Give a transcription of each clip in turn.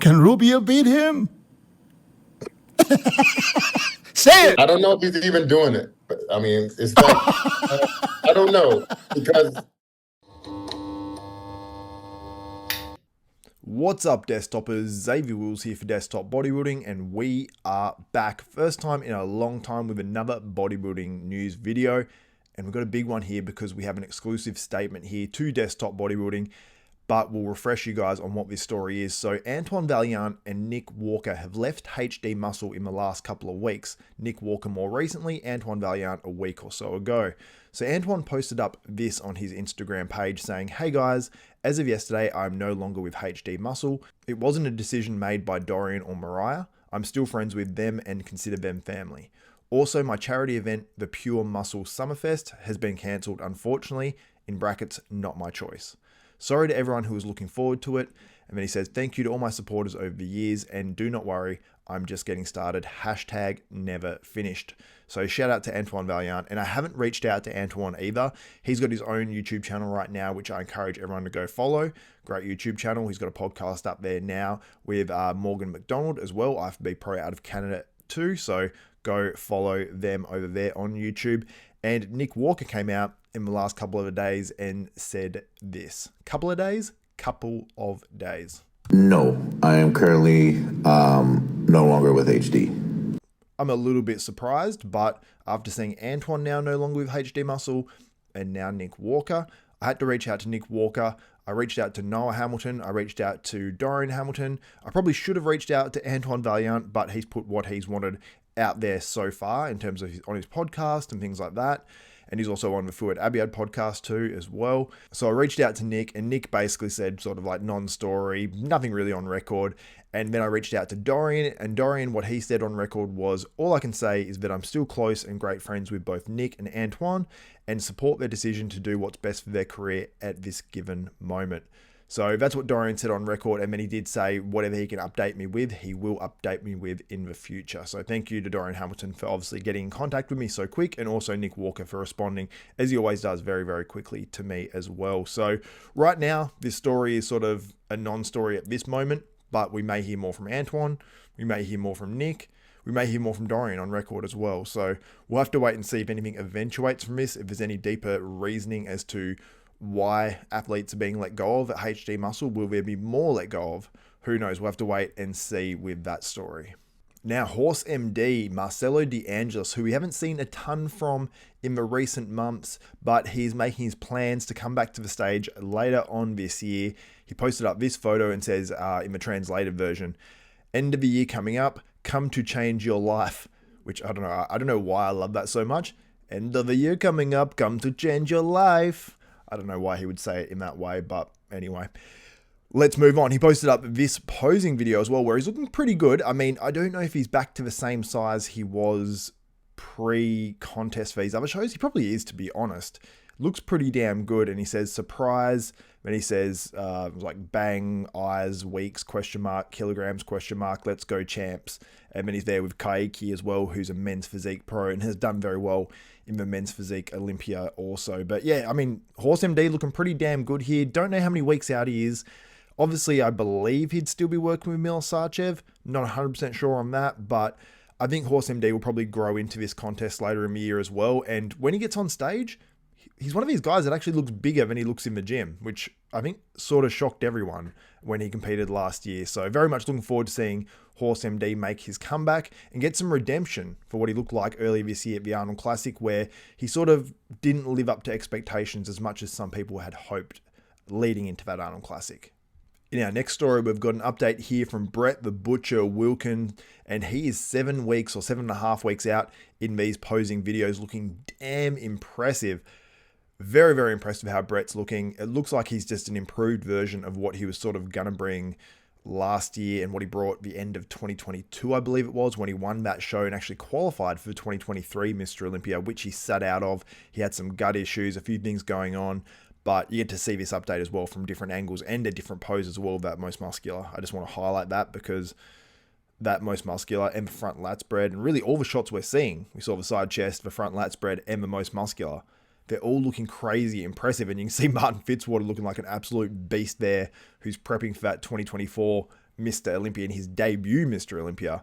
Can Rubiel beat him? Say it. I don't know if he's even doing it. But, I mean, it's like, I don't know, because... What's up, Desktopers? Xavier Wills here for Desktop Bodybuilding, and we are back. First time in a long time with another bodybuilding news video. And we've got a big one here because we have an exclusive statement here to Desktop Bodybuilding, but we'll refresh you guys on what this story is. So Antoine Vaillant and Nick Walker have left HD Muscle in the last couple of weeks. Nick Walker more recently, Antoine Vaillant a week or so ago. So Antoine posted up this on his Instagram page saying, "Hey guys, as of yesterday, I'm no longer with HD Muscle. It wasn't a decision made by Dorian or Mariah. I'm still friends with them and consider them family. Also, my charity event, the Pure Muscle Summerfest, has been cancelled, unfortunately, in brackets, not my choice. Sorry to everyone who was looking forward to it." And then he says, "Thank you to all my supporters over the years, and do not worry, I'm just getting started. Hashtag never finished." So shout out to Antoine Vaillant. And I haven't reached out to Antoine either. He's got his own YouTube channel right now, which I encourage everyone to go follow. Great YouTube channel. He's got a podcast up there now with Morgan McDonald as well, IFBB Pro out of Canada too. So go follow them over there on YouTube. And Nick Walker came out in the last couple of days and said this. Couple of days? Couple of days. No, I am currently no longer with HD. I'm a little bit surprised, but after seeing Antoine now no longer with HD Muscle and now Nick Walker, I had to reach out to Nick Walker. I reached out to Noah Hamilton. I reached out to Dorian Hamilton. I probably should have reached out to Antoine Vaillant, but he's put what he's wanted out there so far in terms of on his podcast and things like that. And he's also on the Fuad Abiad podcast too as well. So I reached out to Nick, and Nick basically said sort of like non-story, nothing really on record. And then I reached out to Dorian, and Dorian, what he said on record was, "All I can say is that I'm still close and great friends with both Nick and Antoine and support their decision to do what's best for their career at this given moment." So that's what Dorian said on record, and then he did say whatever he can update me with, he will update me with in the future. So thank you to Dorian Hamilton for obviously getting in contact with me so quick, and also Nick Walker for responding, as he always does, very, very quickly to me as well. So right now, this story is sort of a non-story at this moment, but we may hear more from Antoine, we may hear more from Nick, we may hear more from Dorian on record as well. So we'll have to wait and see if anything eventuates from this, if there's any deeper reasoning as to why athletes are being let go of at HD Muscle. Will there be more let go of? Who knows? We'll have to wait and see with that story. Now, HorseMD, Marcello De Angelis, who we haven't seen a ton from in the recent months, but he's making his plans to come back to the stage later on this year. He posted up this photo and says, in the translated version, "End of the year coming up, come to change your life," which I don't know why I love that so much. End of the year coming up, come to change your life. I don't know why he would say it in that way, but anyway. Let's move on. He posted up this posing video as well, where he's looking pretty good. I mean, I don't know if he's back to the same size he was pre-contest for these other shows. He probably is, to be honest. Looks pretty damn good. And he says, "Surprise." Then he says, like, "Bang, eyes, weeks, question mark, kilograms, question mark, let's go champs." And then he's there with Kaiki as well, who's a men's physique pro and has done very well in the men's physique Olympia also. But yeah, I mean, HorseMD looking pretty damn good here. Don't know how many weeks out he is. Obviously, I believe he'd still be working with Mil Sarchev. Not 100% sure on that, but I think HorseMD will probably grow into this contest later in the year as well. And when he gets on stage, he's one of these guys that actually looks bigger than he looks in the gym, which I think sort of shocked everyone when he competed last year. So very much looking forward to seeing HorseMD make his comeback and get some redemption for what he looked like earlier this year at the Arnold Classic, where he sort of didn't live up to expectations as much as some people had hoped leading into that Arnold Classic. In our next story, we've got an update here from Brett the Butcher Wilkin, and he is 7 weeks or 7.5 weeks out in these posing videos, looking damn impressive. Very, very impressed with how Brett's looking. It looks like he's just an improved version of what he was sort of going to bring last year and what he brought the end of 2022, I believe it was, when he won that show and actually qualified for the 2023 Mr. Olympia, which he sat out of. He had some gut issues, a few things going on, but you get to see this update as well from different angles and a different pose as well, that most muscular. I just want to highlight that because that most muscular and the front lat spread, and really all the shots we're seeing, we saw the side chest, the front lat spread, and the most muscular. They're all looking crazy impressive, and you can see Martin Fitzwater looking like an absolute beast there, who's prepping for that 2024 Mr. Olympia in his debut Mr. Olympia.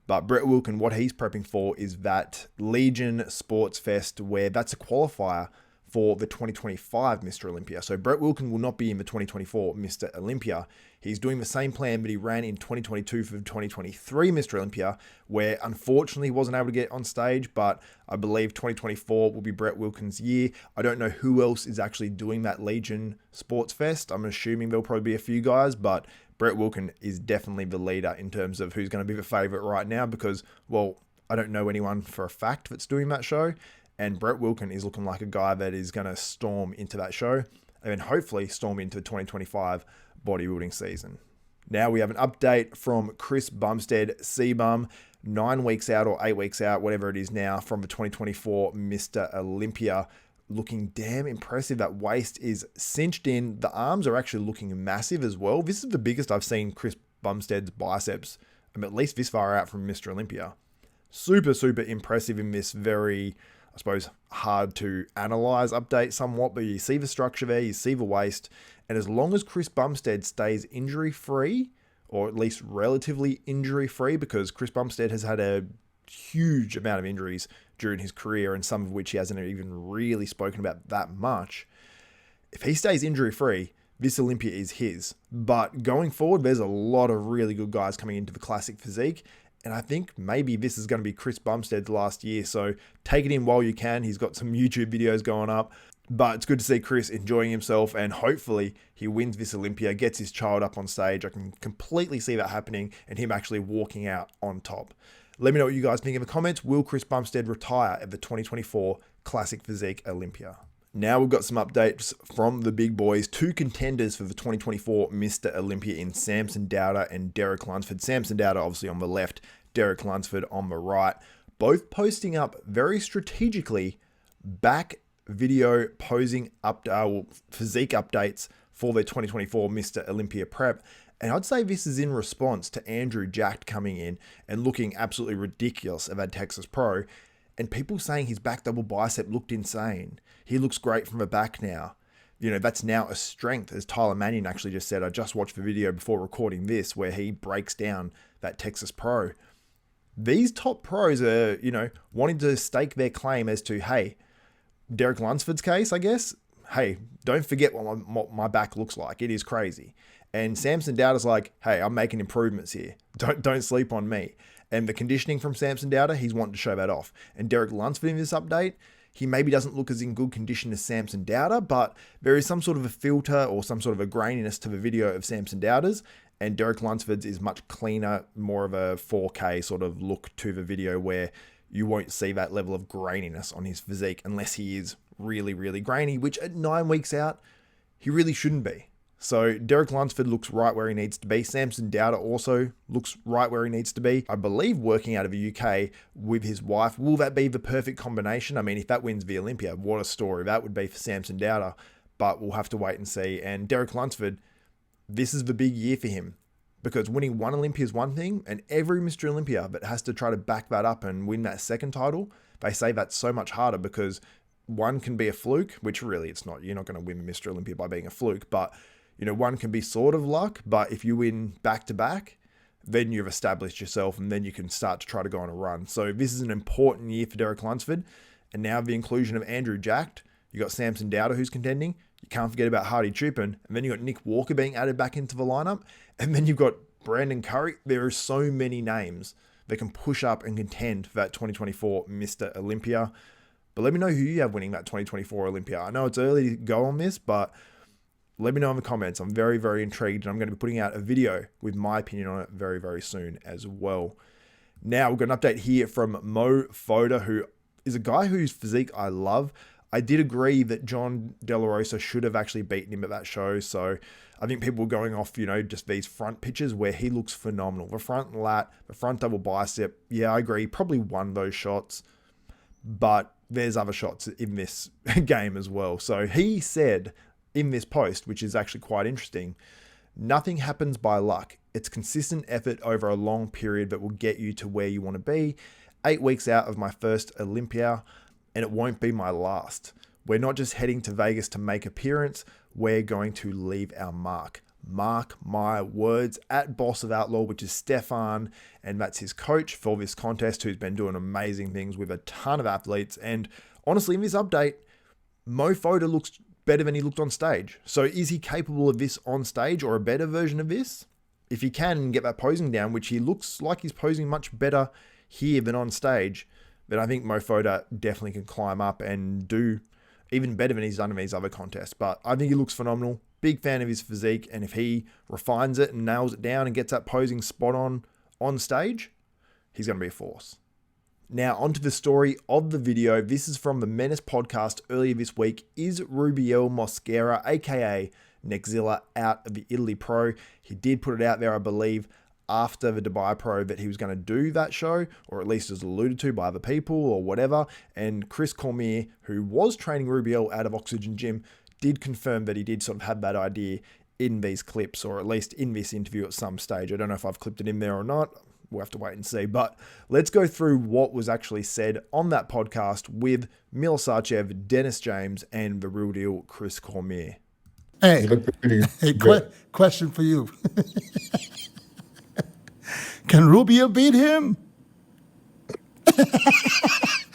But Brett Wilkin, what he's prepping for is that Legion Sports Fest, where that's a qualifier for the 2025 Mr. Olympia. So Brett Wilkin will not be in the 2024 Mr. Olympia. He's doing the same plan, but he ran in 2022 for the 2023 Mr. Olympia, where unfortunately he wasn't able to get on stage, but I believe 2024 will be Brett Wilkin's year. I don't know who else is actually doing that Legion Sports Fest. I'm assuming there'll probably be a few guys, but Brett Wilkin is definitely the leader in terms of who's going to be the favorite right now because, well, I don't know anyone for a fact that's doing that show. And Brett Wilkin is looking like a guy that is going to storm into that show and then hopefully storm into the 2025 bodybuilding season. Now we have an update from Chris Bumstead, CBUM, 9 weeks out or 8 weeks out, whatever it is now, from the 2024 Mr. Olympia. Looking damn impressive. That waist is cinched in. The arms are actually looking massive as well. This is the biggest I've seen Chris Bumstead's biceps, at least this far out from Mr. Olympia. Super, super impressive in this very, I suppose, hard to analyze update somewhat, but you see the structure there, you see the waist, and as long as Chris Bumstead stays injury-free, or at least relatively injury-free, because Chris Bumstead has had a huge amount of injuries during his career, and some of which he hasn't even really spoken about that much. If he stays injury-free, this Olympia is his. But going forward, there's a lot of really good guys coming into the classic physique, and I think maybe this is going to be Chris Bumstead's last year, so take it in while you can. He's got some YouTube videos going up, but it's good to see Chris enjoying himself, and hopefully he wins this Olympia, gets his child up on stage. I can completely see that happening, and him actually walking out on top. Let me know what you guys think in the comments. Will Chris Bumstead retire at the 2024 Classic Physique Olympia? Now we've got some updates from the big boys. 2 contenders for the 2024 Mr. Olympia in Samson Dauda and Derek Lunsford. Samson Dauda obviously on the left, Derek Lunsford on the right. Both posting up very strategically back video posing physique updates for their 2024 Mr. Olympia prep. And I'd say this is in response to Andrew Jacked coming in and looking absolutely ridiculous at that Texas Pro, and people saying his back double bicep looked insane. He looks great from the back now. You know, that's now a strength, as Tyler Mannion actually just said. I just watched the video before recording this where he breaks down that Texas Pro. These top pros are, you know, wanting to stake their claim as to, hey, Derek Lunsford's case, I guess, hey, don't forget what my back looks like. It is crazy. And Samson Dauda's like, hey, I'm making improvements here. Don't sleep on me. And the conditioning from Samson Dauda, he's wanting to show that off. And Derek Lunsford in this update, he maybe doesn't look as in good condition as Samson Dauda, but there is some sort of a filter or some sort of a graininess to the video of Samson Dauda's. And Derek Lunsford's is much cleaner, more of a 4K sort of look to the video where you won't see that level of graininess on his physique unless he is really, really grainy, which at 9 weeks out, he really shouldn't be. So Derek Lunsford looks right where he needs to be. Samson Dauda also looks right where he needs to be. I believe working out of the UK with his wife, will that be the perfect combination? I mean, if that wins the Olympia, what a story that would be for Samson Dauda, but we'll have to wait and see. And Derek Lunsford, this is the big year for him because winning one Olympia is one thing, and every Mr. Olympia that has to try to back that up and win that second title, they say that's so much harder because one can be a fluke, which really it's not. You're not going to win Mr. Olympia by being a fluke, but you know, one can be sort of luck, but if you win back-to-back, then you've established yourself and then you can start to try to go on a run. So this is an important year for Derek Lunsford. And now the inclusion of Andrew Jacked, you got Samson Dauda who's contending. You can't forget about Hardy Chupin. And then you got Nick Walker being added back into the lineup. And then you've got Brandon Curry. There are so many names that can push up and contend for that 2024 Mr. Olympia. But let me know who you have winning that 2024 Olympia. I know it's early to go on this, but let me know in the comments. I'm very, very intrigued, and I'm going to be putting out a video with my opinion on it very, very soon as well. Now, we've got an update here from Foda, who is a guy whose physique I love. I did agree that John De La Rosa should have actually beaten him at that show, so I think people were going off, you know, just these front pictures where he looks phenomenal. The front lat, the front double bicep, yeah, I agree, probably won those shots, but there's other shots in this game as well. So he said in this post, which is actually quite interesting, nothing happens by luck. It's consistent effort over a long period that will get you to where you want to be. 8 weeks out of my first Olympia, and it won't be my last. We're not just heading to Vegas to make appearance. We're going to leave our mark. Mark my words. At Boss of Outlaw, which is Stefan, and that's his coach for this contest, who's been doing amazing things with a ton of athletes. And honestly, in this update, Mo Foda looks better than he looked on stage. So is he capable of this on stage, or a better version of this? If he can get that posing down, which he looks like he's posing much better here than on stage, then I think Mo Foda definitely can climb up and do even better than he's done in these other contests. But I think he looks phenomenal. Big fan of his physique. And if he refines it and nails it down and gets that posing spot on stage, he's going to be a force. Now, onto the story of the video. This is from the Menace podcast earlier this week. Is Rubiel Mosquera, aka Neckzilla, out of the Italy Pro? He did put it out there, I believe, after the Dubai Pro that he was going to do that show, or at least as alluded to by other people or whatever. And Chris Cormier, who was training Rubiel out of Oxygen Gym, did confirm that he did sort of have that idea in these clips, or at least in this interview at some stage. I don't know if I've clipped it in there or not. We'll have to wait and see. But let's go through what was actually said on that podcast with Mil Sarchev, Dennis James, and the real deal Chris Cormier. Hey, question for you. Can Rubiel beat him?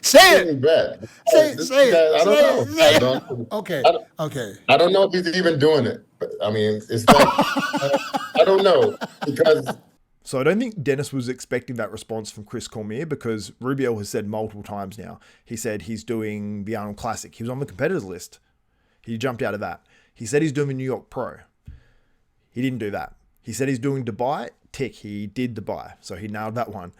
Say it. Bad. Say it. I don't know. Okay. Okay. I don't know if he's even doing it. But, I mean, it's like, I don't know, because... So I don't think Dennis was expecting that response from Chris Cormier, because Rubiel has said multiple times now. He said he's doing the Arnold Classic. He was on the competitors list. He jumped out of that. He said he's doing the New York Pro. He didn't do that. He said he's doing Dubai. Tick. He did Dubai. So he nailed that one.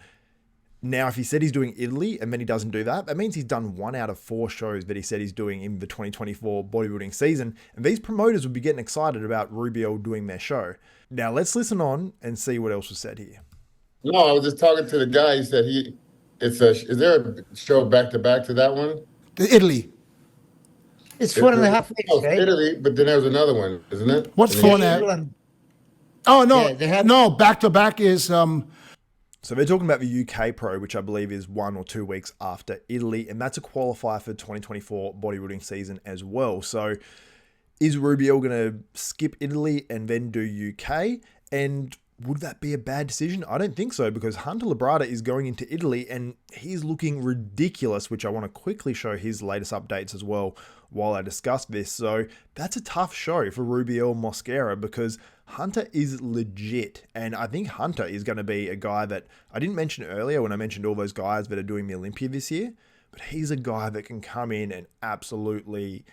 Now, if he said he's doing Italy and then he doesn't do that, that means he's done 1 out of 4 shows that he said he's doing in the 2024 bodybuilding season. And these promoters would be getting excited about Rubiel doing their show. Now, let's listen on and see what else was said here. No, I was just talking to the guy. He said is there a show back-to-back to that one? The Italy. It's 4.5 weeks, right? Italy, but then there was another one, isn't it? What's 4.5? Oh, no. No, back-to-back is... So they're talking about the UK Pro, which I believe is 1 or 2 weeks after Italy. And that's a qualifier for 2024 bodybuilding season as well. So is Rubiel going to skip Italy and then do UK? And would that be a bad decision? I don't think so, because Hunter Labrada is going into Italy and he's looking ridiculous, which I want to quickly show his latest updates as well while I discuss this. So that's a tough show for Rubiel Mosquera, because Hunter is legit. And I think Hunter is going to be a guy that I didn't mention earlier when I mentioned all those guys that are doing the Olympia this year, but he's a guy that can come in and absolutely,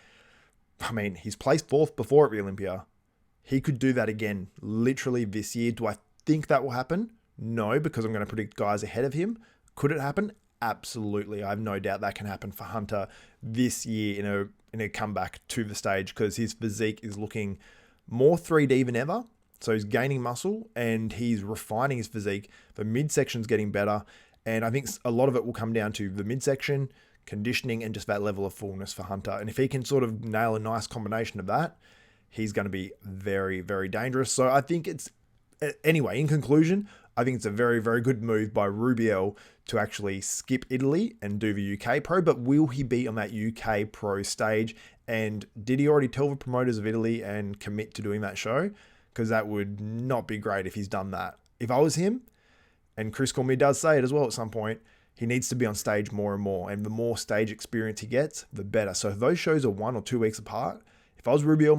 I mean, he's placed 4th before at the Olympia. He could do that again literally this year. Do I think that will happen? No, because I'm going to predict guys ahead of him. Could it happen? Absolutely. I have no doubt that can happen for Hunter this year in a comeback to the stage, because his physique is looking more 3D than ever. So he's gaining muscle and he's refining his physique. The midsection's getting better. And I think a lot of it will come down to the midsection, conditioning, and just that level of fullness for Hunter. And if he can sort of nail a nice combination of that, he's going to be very, very dangerous. So I think anyway, in conclusion, I think it's a very, very good move by Rubiel to actually skip Italy and do the UK Pro. But will he be on that UK Pro stage? And did he already tell the promoters of Italy and commit to doing that show? Because that would not be great if he's done that. If I was him, and Chris Cormier does say it as well at some point, he needs to be on stage more and more. And the more stage experience he gets, the better. So if those shows are 1 or 2 weeks apart, if I was Rubiel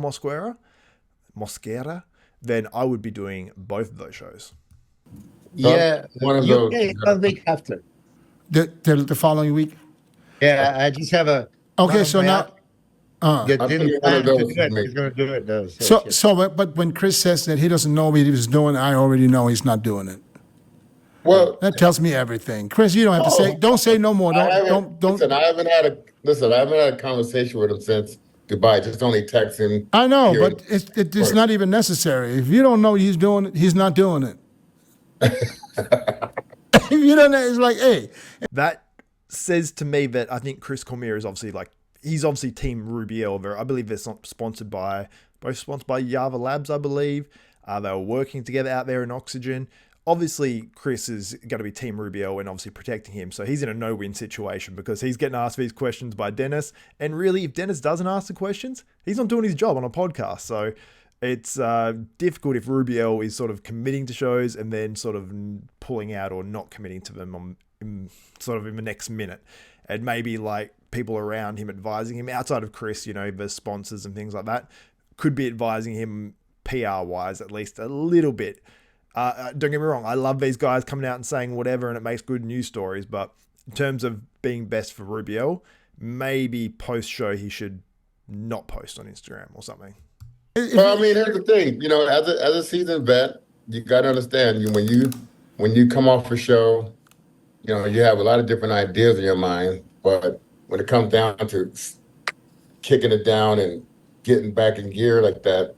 Mosquera, then I would be doing both of those shows. Yeah, one of UK those. 1 week after. The following week? Yeah, I just have a... Okay, so now... I think one of those is me. He's going to do it, though. But when Chris says that he doesn't know what he was doing, I already know he's not doing it. Well, that tells me everything. Chris, you don't have to say. Don't say no more. Don't. Listen, I haven't had a conversation with him since Dubai. Just only text him. I know, but it's not even necessary. If you don't know what he's doing, he's not doing it. If you don't know, it's like, hey. That says to me that I think Chris Cormier is he's obviously Team Rubiel. I believe they're both sponsored by Yava Labs, I believe. They were working together out there in Oxygen. Obviously, Chris is going to be Team Rubiel and obviously protecting him. So he's in a no-win situation, because he's getting asked these questions by Dennis. And really, if Dennis doesn't ask the questions, he's not doing his job on a podcast. So It's difficult if Rubiel is sort of committing to shows and then sort of pulling out or not committing to them in the next minute. And maybe like people around him advising him outside of Chris, the sponsors and things like that, could be advising him PR wise at least a little bit. Don't get me wrong, I love these guys coming out and saying whatever and it makes good news stories, but in terms of being best for Rubiel, maybe post-show he should not post on Instagram or something. Well, I mean, here's the thing. As a seasoned vet, you got to understand when you come off a show, you have a lot of different ideas in your mind, but when it comes down to kicking it down and getting back in gear like that,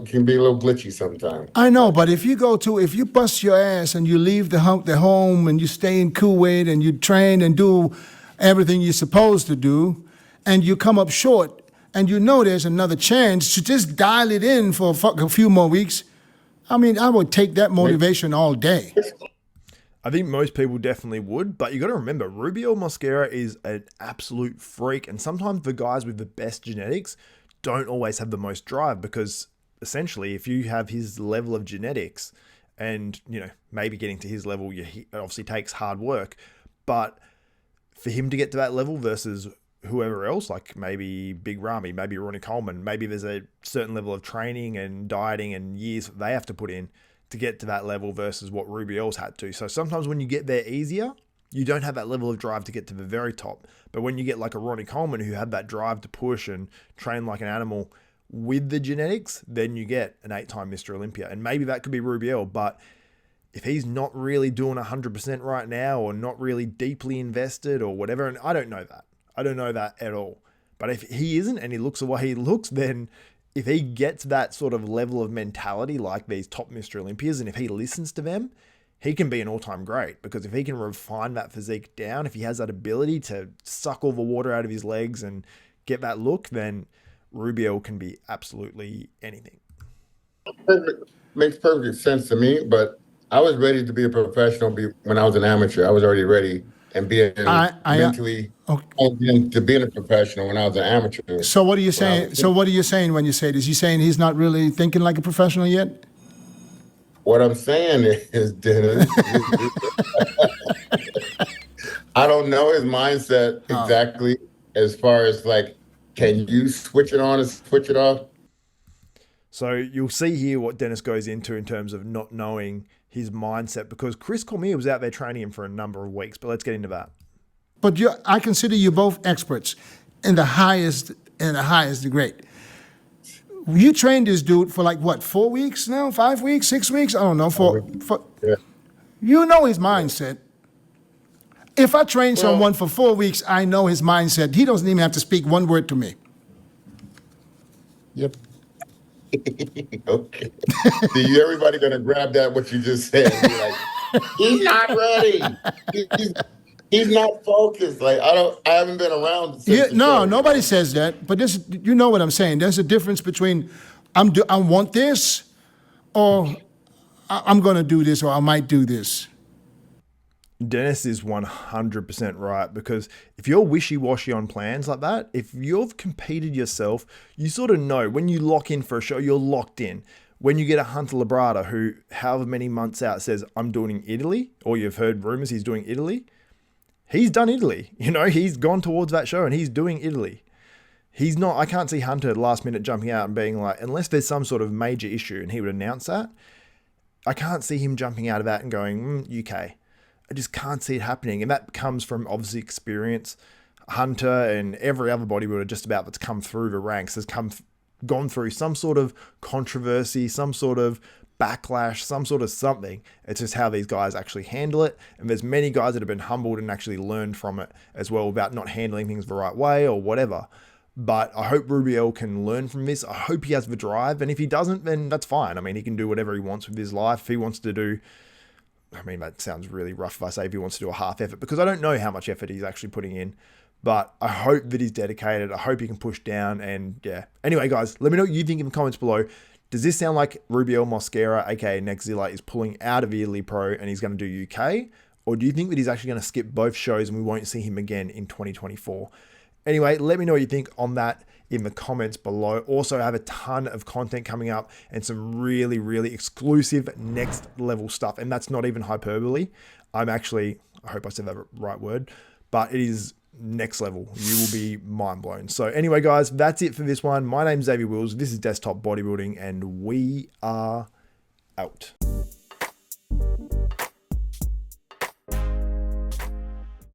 can be a little glitchy sometimes. I know, but if you bust your ass and you leave the home and you stay in Kuwait and you train and do everything you're supposed to do, and you come up short, and there's another chance to just dial it in for a few more weeks, I mean, I would take that motivation all day. I think most people definitely would, but you got to remember, Rubiel Mosquera is an absolute freak, and sometimes the guys with the best genetics don't always have the most drive, because essentially if you have his level of genetics and, maybe getting to his level, it obviously takes hard work, but for him to get to that level versus whoever else, like maybe Big Ramy, maybe Ronnie Coleman, maybe there's a certain level of training and dieting and years they have to put in to get to that level versus what Rubiel's had to. So sometimes when you get there easier, you don't have that level of drive to get to the very top. But when you get like a Ronnie Coleman who had that drive to push and train like an animal with the genetics, then you get an 8-time Mr. Olympia. And maybe that could be Rubiel, but if he's not really doing 100% right now or not really deeply invested or whatever, and I don't know that at all. But if he isn't and he looks the way he looks, then if he gets that sort of level of mentality like these top Mr. Olympias, and if he listens to them, he can be an all-time great, because if he can refine that physique down, if he has that ability to suck all the water out of his legs and get that look, then Rubiel can be absolutely anything. Makes perfect sense to me, but I was ready to be a professional when I was an amateur. I was already ready and being mentally to being a professional when I was an amateur. So what are you saying? So what are you saying when you say this? You saying he's not really thinking like a professional yet? What I'm saying is, Dennis, I don't know his mindset exactly as far as like, can you switch it on and switch it off? So you'll see here what Dennis goes into in terms of not knowing his mindset, because Chris Cormier was out there training him for a number of weeks, but let's get into that. But I consider you both experts in the highest degree. You trained this dude for like what, 4 weeks now, 5 weeks, 6 weeks? I don't know. Yeah. You know his mindset. If I train someone for 4 weeks, I know his mindset. He doesn't even have to speak one word to me. Yep. Okay. See, everybody gonna grab that what you just said. And be like, he's not ready. He's not focused. Like I haven't been around. Nobody says that. But this, you know what I'm saying. There's a difference between I want this, or I'm gonna do this, or I might do this. Dennis is 100% right, because if you're wishy-washy on plans like that, if you've competed yourself, you sort of know when you lock in for a show, you're locked in. When you get a Hunter Labrada who, however many months out, says, I'm doing Italy, or you've heard rumors he's doing Italy, he's done Italy. He's gone towards that show and he's doing Italy. He's not, I can't see Hunter last minute jumping out and being like, unless there's some sort of major issue and he would announce that, I can't see him jumping out of that and going, UK. I just can't see it happening. And that comes from obviously experience. Hunter and every other bodybuilder just about that's come through the ranks has gone through some sort of controversy, some sort of backlash, some sort of something. It's just how these guys actually handle it. And there's many guys that have been humbled and actually learned from it as well about not handling things the right way or whatever. But I hope Rubiel can learn from this. I hope he has the drive. And if he doesn't, then that's fine. I mean, he can do whatever he wants with his life. If he wants to do, I mean, that sounds really rough if I say if he wants to do a half effort, because I don't know how much effort he's actually putting in. But I hope that he's dedicated. I hope he can push down. And yeah. Anyway, guys, let me know what you think in the comments below. Does this sound like Rubiel Mosquera, aka Neckzilla, is pulling out of IFBB Pro and he's going to do UK? Or do you think that he's actually going to skip both shows and we won't see him again in 2024? Anyway, let me know what you think on that in the comments below. Also, I have a ton of content coming up and some really, really exclusive next level stuff. And that's not even hyperbole. I hope I said that right word, but it is next level. You will be mind blown. So anyway, guys, that's it for this one. My name's Xavier Wills. This is Desktop Bodybuilding, and we are out.